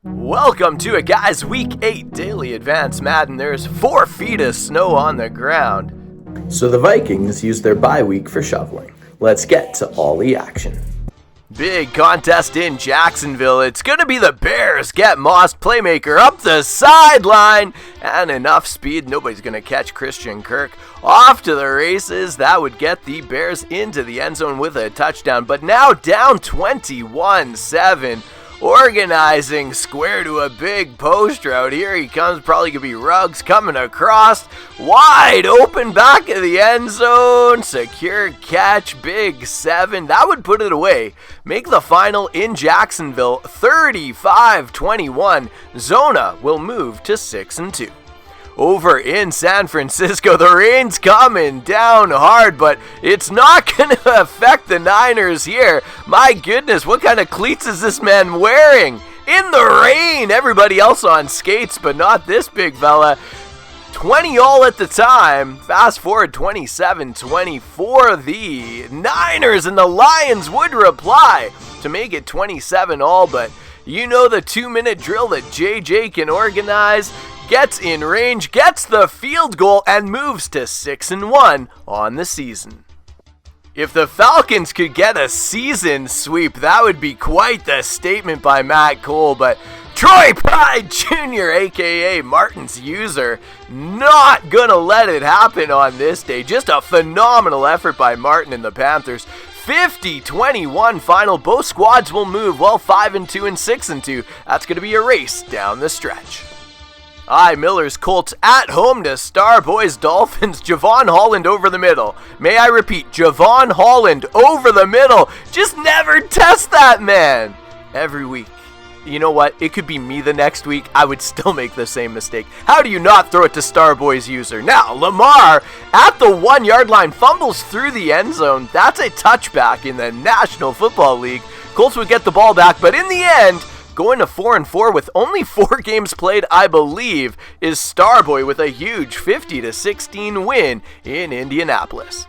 Welcome to it, guys. Week 8 Daily Advance Madden. There's 4 feet of snow on the ground. So the Vikings used their bye week for shoveling. Let's get to all the action. Big contest in Jacksonville. It's going to be the Bears get Moss playmaker up the sideline. And enough speed, nobody's going to catch Christian Kirk. Off to the races. That would get the Bears into the end zone with a touchdown. But now down 21-7. Organizing square to a big post route. Here he comes. Probably going to be Ruggs coming across. Wide open back of the end zone. Secure catch. Big 7. That would put it away. Make the final in Jacksonville 35-21. Zona will move to 6-2. Over in San Francisco, the rain's coming down hard, but it's not going to affect the Niners here. My goodness, what kind of cleats is this man wearing? In the rain, everybody else on skates, but not this big fella. 20 all at the time. Fast forward 27-24. The Niners and the Lions would reply to make it 27 all, but you know the 2-minute drill that JJ can organize. Gets in range, gets the field goal, and moves to 6-1 on the season. If the Falcons could get a season sweep, that would be quite the statement by Matt Cole, but Troy Pride Jr., aka Martin's user, not gonna let it happen on this day. Just a phenomenal effort by Martin and the Panthers. 50-21 final. Both squads will move, 5-2 and 6-2. That's gonna be a race down the stretch. Miller's Colts at home to Star Boys Dolphins. Javon Holland over the middle. May I repeat, Javon Holland over the middle. Just never test that man. Every week. You know what? It could be me the next week. I would still make the same mistake. How do you not throw it to Star Boys user? Now, Lamar at the 1-yard line fumbles through the end zone. That's a touchback in the National Football League. Colts would get the ball back, but in the end, going to 4-4 with only 4 games played, I believe, is Starboy with a huge 50-16 win in Indianapolis.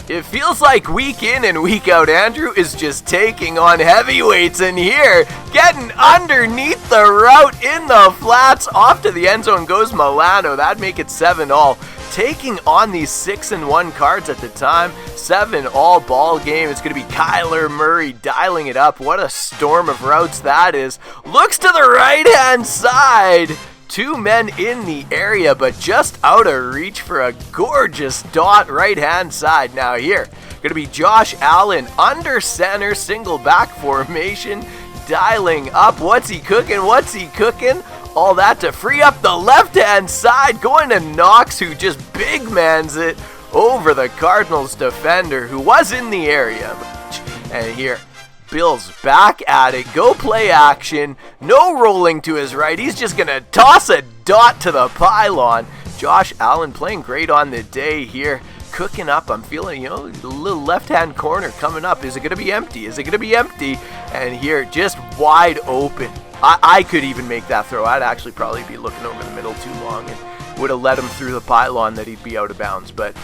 It feels like week in and week out, Andrew is just taking on heavyweights in here. Getting underneath the route in the flats. Off to the end zone goes Milano. That'd make it 7-all. Taking on these 6-1 cards at the time. 7-all ball game. It's going to be Kyler Murray dialing it up. What a storm of routes that is. Looks to the right-hand side. 2 men in the area, but just out of reach for a gorgeous dot right-hand side. Now here, going to be Josh Allen under center, single back formation, dialing up. What's he cooking? What's he cooking? All that to free up the left-hand side, going to Knox, who just big mans it over the Cardinals defender, who was in the area. And here, Bills back at it, go play action, no rolling to his right, he's just going to toss a dot to the pylon. Josh Allen playing great on the day here, cooking up. I'm feeling, a little left-hand corner coming up. Is it going to be empty? Is it going to be empty? And here, just wide open. I could even make that throw. I'd actually probably be looking over the middle too long and would have let him through the pylon that he'd be out of bounds. But,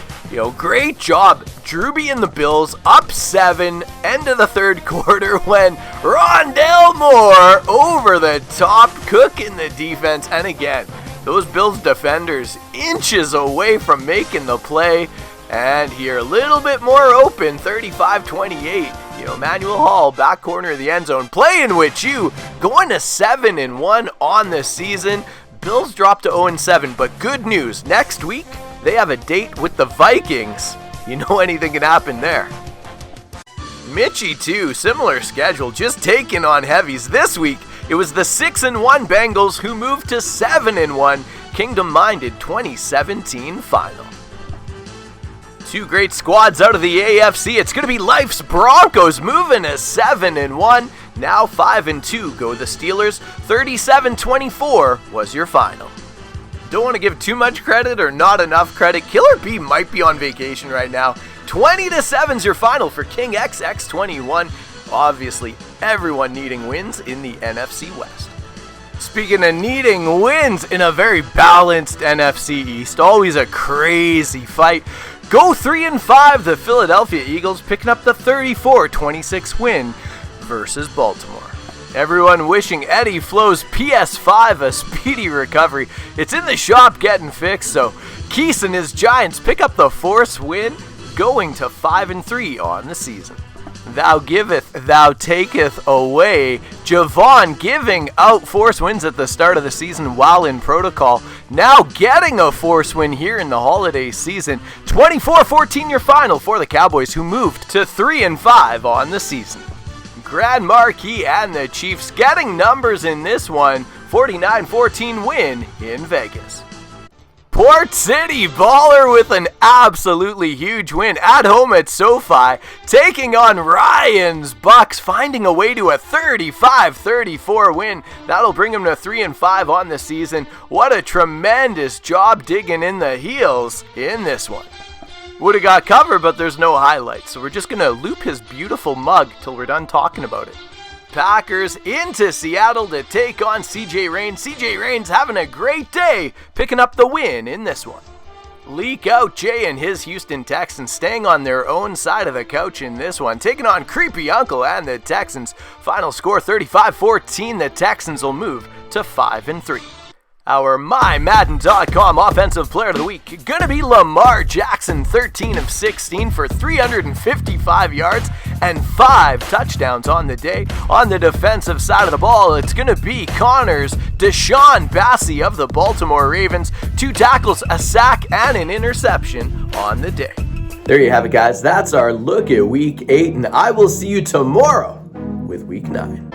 great job. Drewby and the Bills up 7, end of the third quarter when Rondale Moore over the top, cooking the defense. And again, those Bills defenders inches away from making the play. And here, a little bit more open, 35-28. Manuel Hall, back corner of the end zone, playing with you, going to 7-1 on the season. Bills dropped to 0-7, but good news, next week, they have a date with the Vikings. Anything can happen there. Mitchie too, similar schedule, just taking on heavies. This week, it was the 6-1 Bengals who moved to 7-1, Kingdom-minded 2017 final. 2 great squads out of the AFC. It's going to be Life's Broncos moving to 7-1. Now 5-2 go the Steelers. 37-24 was your final. Don't want to give too much credit or not enough credit. Killer B might be on vacation right now. 20-7's your final for King XX21. Obviously, everyone needing wins in the NFC West. Speaking of needing wins in a very balanced NFC East, always a crazy fight. Go 3-5, the Philadelphia Eagles picking up the 34-26 win versus Baltimore. Everyone wishing Eddie Flo's PS5 a speedy recovery. It's in the shop getting fixed, so Keese and his Giants pick up the 4th win, going to 5-3 on the season. Thou giveth, thou taketh away. Javon giving out force wins at the start of the season while in protocol. Now getting a force win here in the holiday season. 24-14 your final for the Cowboys, who moved to 3-5 on the season. Grand Marquis and the Chiefs getting numbers in this one. 49-14 win in Vegas. Port City Baller with an absolutely huge win at home at SoFi, taking on Ryan's Bucks, finding a way to a 35-34 win. That'll bring them to 3-5 on the season. What a tremendous job digging in the heels in this one. Would have got cover, but there's no highlights, so we're just going to loop his beautiful mug till we're done talking about it. Packers into Seattle to take on CJ Rains. CJ Rains having a great day, picking up the win in this one. Leak out Jay and his Houston Texans staying on their own side of the couch in this one, taking on Creepy Uncle and the Texans. Final score 35-14. The Texans will move to 5-3. Our MyMadden.com Offensive Player of the Week gonna be Lamar Jackson, 13 of 16 for 355 yards and 5 touchdowns on the day. On the defensive side of the ball, it's gonna be Connors Deshaun Bassey of the Baltimore Ravens. 2 tackles, a sack, and an interception on the day. There you have it, guys. That's our look at Week 8, and I will see you tomorrow with Week 9.